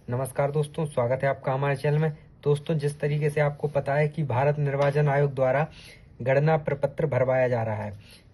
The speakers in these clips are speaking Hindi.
नमस्कार दोस्तों, स्वागत है आपका हमारे चैनल में। दोस्तों, जिस तरीके से आपको पता है कि भारत निर्वाचन आयोग द्वारा गणना प्रपत्र भरवाया जा रहा है,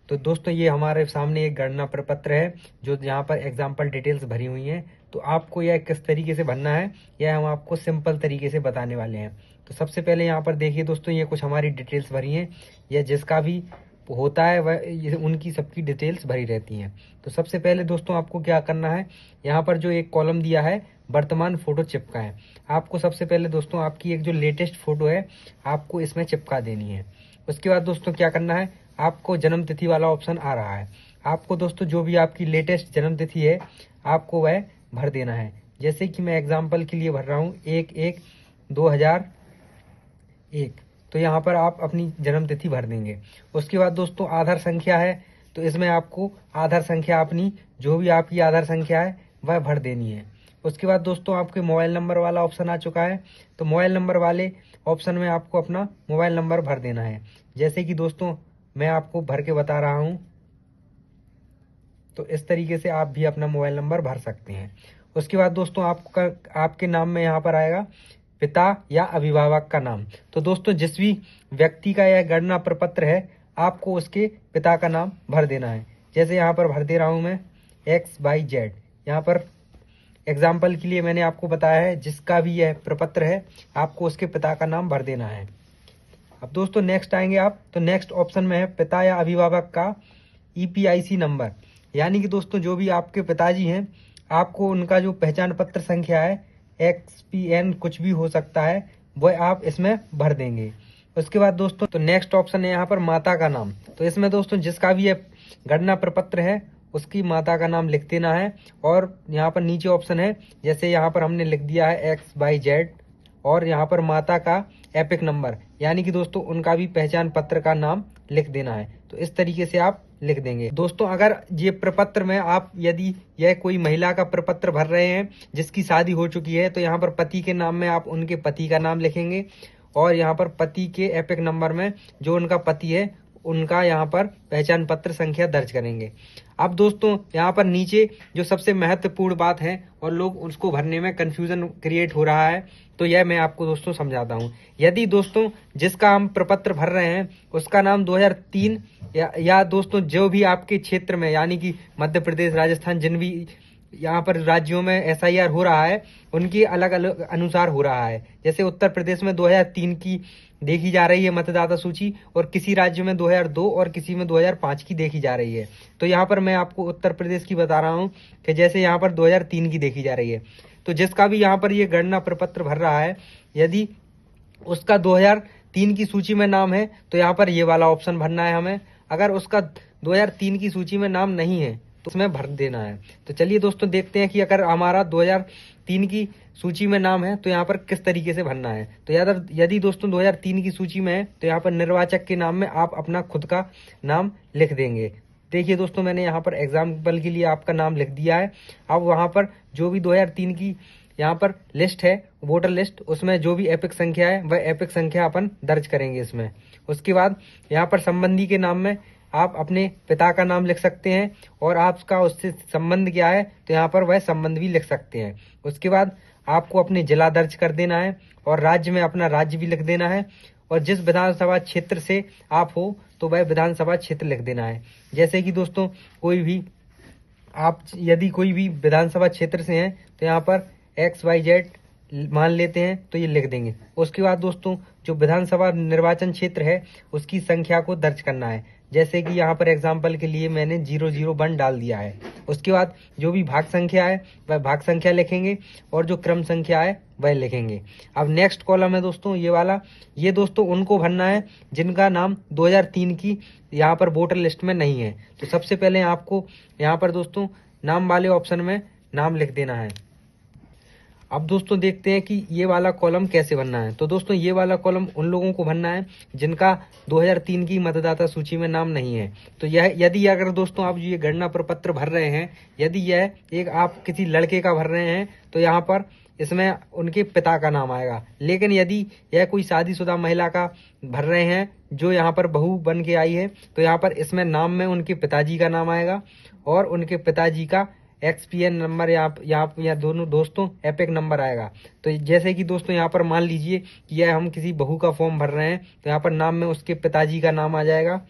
तो दोस्तों ये हमारे सामने एक गणना प्रपत्र है जो यहाँ पर एग्जाम्पल डिटेल्स भरी हुई हैं। तो आपको यह किस तरीके से भरना है, यह हम आपको सिंपल तरीके से बताने वाले हैं। तो सबसे पहले यहाँ पर देखिए दोस्तों, ये कुछ हमारी डिटेल्स भरी हैं। यह जिसका भी होता है वह उनकी सबकी डिटेल्स भरी रहती हैं। तो सबसे पहले दोस्तों आपको क्या करना है, यहाँ पर जो एक कॉलम दिया है वर्तमान फोटो चिपकाएं। आपको सबसे पहले दोस्तों आपकी एक जो लेटेस्ट फोटो है आपको इसमें चिपका देनी है। उसके बाद दोस्तों क्या करना है, आपको जन्म तिथि वाला ऑप्शन आ रहा है। आपको दोस्तों जो भी आपकी लेटेस्ट जन्म तिथि है आपको वह भर देना है। जैसे कि मैं एग्जाम्पल के लिए भर रहा हूँ 1/1/2001। तो यहाँ पर आप अपनी जन्म तिथि भर देंगे। उसके बाद दोस्तों आधार संख्या है, तो इसमें आपको आधार संख्या अपनी जो भी आपकी आधार संख्या है वह भर देनी है। उसके बाद दोस्तों आपके मोबाइल नंबर वाला ऑप्शन आ चुका है, तो मोबाइल नंबर वाले ऑप्शन में आपको अपना मोबाइल नंबर भर देना है। जैसे कि दोस्तों मैं आपको भर के बता रहा हूँ, तो इस तरीके से आप भी अपना मोबाइल नंबर भर सकते हैं। उसके बाद दोस्तों आपके नाम में यहाँ पर आएगा पिता या अभिभावक का नाम। तो दोस्तों जिस भी व्यक्ति का यह गणना प्रपत्र है आपको उसके पिता का नाम भर देना है। जैसे यहाँ पर भर दे रहा हूँ मैं XYZ। यहाँ पर एग्जाम्पल के लिए मैंने आपको बताया है, जिसका भी यह प्रपत्र है आपको उसके पिता का नाम भर देना है। अब दोस्तों नेक्स्ट आएंगे आप, तो नेक्स्ट ऑप्शन में है पिता या अभिभावक का EPIC नंबर। यानी कि दोस्तों जो भी आपके पिताजी हैं आपको उनका जो पहचान पत्र संख्या है XPN कुछ भी हो सकता है वह आप इसमें भर देंगे। उसके बाद दोस्तों तो नेक्स्ट ऑप्शन है यहाँ पर माता का नाम। तो इसमें दोस्तों जिसका भी ये गणना प्रपत्र है उसकी माता का नाम लिख देना है। और यहाँ पर नीचे ऑप्शन है, जैसे यहाँ पर हमने लिख दिया है XYZ और यहाँ पर माता का एपिक नंबर, यानी कि दोस्तों उनका भी पहचान पत्र का नाम लिख देना है। तो इस तरीके से आप लिख देंगे। दोस्तों अगर ये प्रपत्र में आप यदि यह कोई महिला का प्रपत्र भर रहे हैं जिसकी शादी हो चुकी है, तो यहाँ पर पति के नाम में आप उनके पति का नाम लिखेंगे और यहाँ पर पति के एपिक नंबर में जो उनका पति है उनका यहाँ पर पहचान पत्र संख्या दर्ज करेंगे। अब दोस्तों यहाँ पर नीचे जो सबसे महत्वपूर्ण बात है और लोग उसको भरने में कंफ्यूजन क्रिएट हो रहा है, तो यह मैं आपको दोस्तों समझाता हूँ। यदि दोस्तों जिसका हम प्रपत्र भर रहे हैं उसका नाम 2003 या दोस्तों जो भी आपके क्षेत्र में यानी कि मध्य प्रदेश, राजस्थान, जिन भी यहाँ पर राज्यों में SIR हो रहा है उनकी अलग अलग अनुसार हो रहा है। जैसे उत्तर प्रदेश में 2003 की देखी जा रही है मतदाता सूची और किसी राज्य में 2002 और किसी में 2005 की देखी जा रही है। तो यहाँ पर मैं आपको उत्तर प्रदेश की बता रहा हूँ कि जैसे यहाँ पर 2003 की देखी जा रही है। तो जिसका भी यहाँ पर ये गणना प्रपत्र भर रहा है यदि उसका 2003 की सूची में नाम है तो यहाँ पर ये वाला ऑप्शन भरना है हमें। अगर उसका 2003 की सूची में नाम नहीं है तो उसमें भर देना है। तो चलिए दोस्तों देखते हैं कि अगर हमारा 2003 की सूची में नाम है तो यहाँ पर किस तरीके से भरना है। तो यदि दोस्तों 2003 की सूची में है तो यहाँ पर निर्वाचक के नाम में आप अपना खुद का नाम लिख देंगे। देखिए दोस्तों मैंने यहाँ पर एग्जाम्पल के लिए आपका नाम लिख दिया है। अब वहाँ पर जो भी 2003 की यहाँ पर लिस्ट है वोटर लिस्ट, उसमें जो भी एपिक संख्या है वह एपिक संख्या अपन दर्ज करेंगे इसमें। उसके बाद यहाँ पर संबंधी के नाम में आप अपने पिता का नाम लिख सकते हैं और आपका उससे संबंध क्या है तो यहाँ पर वह संबंध भी लिख सकते हैं। उसके बाद आपको अपने जिला दर्ज कर देना है और राज्य में अपना राज्य भी लिख देना है और जिस विधानसभा क्षेत्र से आप हो तो वह विधानसभा क्षेत्र लिख देना है। जैसे कि दोस्तों यदि कोई भी विधानसभा क्षेत्र से हैं तो यहाँ पर XYZ मान लेते हैं तो ये लिख देंगे। उसके बाद दोस्तों जो विधानसभा निर्वाचन क्षेत्र है उसकी संख्या को दर्ज करना है। जैसे कि यहाँ पर एग्जाम्पल के लिए मैंने 001 डाल दिया है। उसके बाद जो भी भाग संख्या है वह भाग संख्या लिखेंगे और जो क्रम संख्या है वह लिखेंगे। अब नेक्स्ट कॉलम है दोस्तों ये वाला, ये दोस्तों उनको भरना है जिनका नाम 2003 की यहाँ पर वोटर लिस्ट में नहीं है। तो सबसे पहले आपको यहाँ पर दोस्तों नाम वाले ऑप्शन में नाम लिख देना है। अब दोस्तों देखते हैं कि ये वाला कॉलम कैसे भरना है। तो दोस्तों ये वाला कॉलम उन लोगों को भरना है जिनका 2003 की मतदाता सूची में नाम नहीं है। तो यदि अगर दोस्तों आप ये गणना प्रपत्र भर रहे हैं, यदि यह एक आप किसी लड़के का भर रहे हैं तो यहाँ पर इसमें उनके पिता का नाम आएगा। लेकिन यदि यह कोई शादीशुदा महिला का भर रहे हैं जो यहाँ पर बहू बन के आई है तो यहाँ पर इसमें नाम में उनके पिताजी का नाम आएगा और उनके पिताजी का XPN नंबर यहाँ दोनों दोस्तों एपिक नंबर आएगा। तो जैसे कि दोस्तों यहाँ पर मान लीजिए कि यह हम किसी बहू का फॉर्म भर रहे हैं, तो यहाँ पर नाम में उसके पिताजी का नाम आ जाएगा,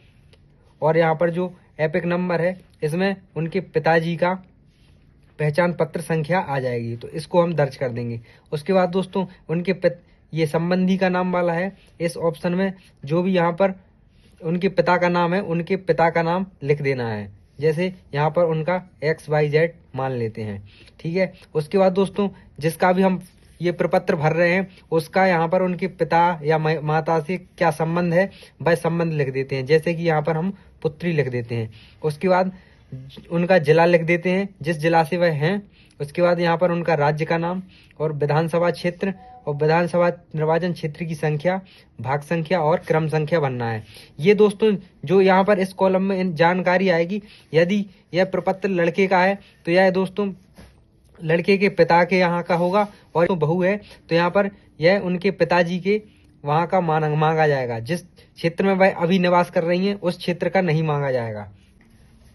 और यहाँ पर जो एपिक नंबर है इसमें उनके पिताजी का पहचान पत्र संख्या आ जाएगी। तो इसको हम दर्ज कर देंगे। उसके बाद दोस्तों ये संबंधी का नाम वाला है, इस ऑप्शन में जो भी यहाँ पर उनके पिता का नाम है, उनके पिता का नाम लिख देना है। जैसे यहाँ पर उनका XYZ मान लेते हैं, ठीक है। उसके बाद दोस्तों जिसका भी हम ये प्रपत्र भर रहे हैं उसका यहाँ पर उनके पिता या माता से क्या संबंध है वह संबंध लिख देते हैं। जैसे कि यहाँ पर हम पुत्री लिख देते हैं। उसके बाद उनका जिला लिख देते हैं, जिस जिला से वह हैं। उसके बाद यहाँ पर उनका राज्य का नाम और विधानसभा क्षेत्र और विधानसभा निर्वाचन क्षेत्र की संख्या, भाग संख्या और क्रम संख्या भरना है। ये दोस्तों जो यहाँ पर इस कॉलम में जानकारी आएगी, यदि यह प्रपत्र लड़के का है तो यह दोस्तों लड़के के पिता के यहाँ का होगा, और तो बहू है तो यहाँ पर यह उनके पिताजी के वहाँ का मांगा जाएगा। जिस क्षेत्र में वह अभी निवास कर रही हैं उस क्षेत्र का नहीं मांगा जाएगा।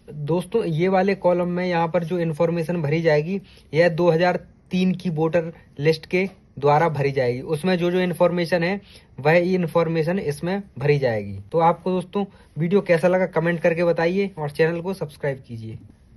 दोस्तों ये वाले कॉलम में यहाँ पर जो इन्फॉर्मेशन भरी जाएगी यह 2003 की वोटर लिस्ट के द्वारा भरी जाएगी। उसमें जो जो इन्फॉर्मेशन है वह इन्फॉर्मेशन इसमें भरी जाएगी। तो आपको दोस्तों वीडियो कैसा लगा कमेंट करके बताइए और चैनल को सब्सक्राइब कीजिए।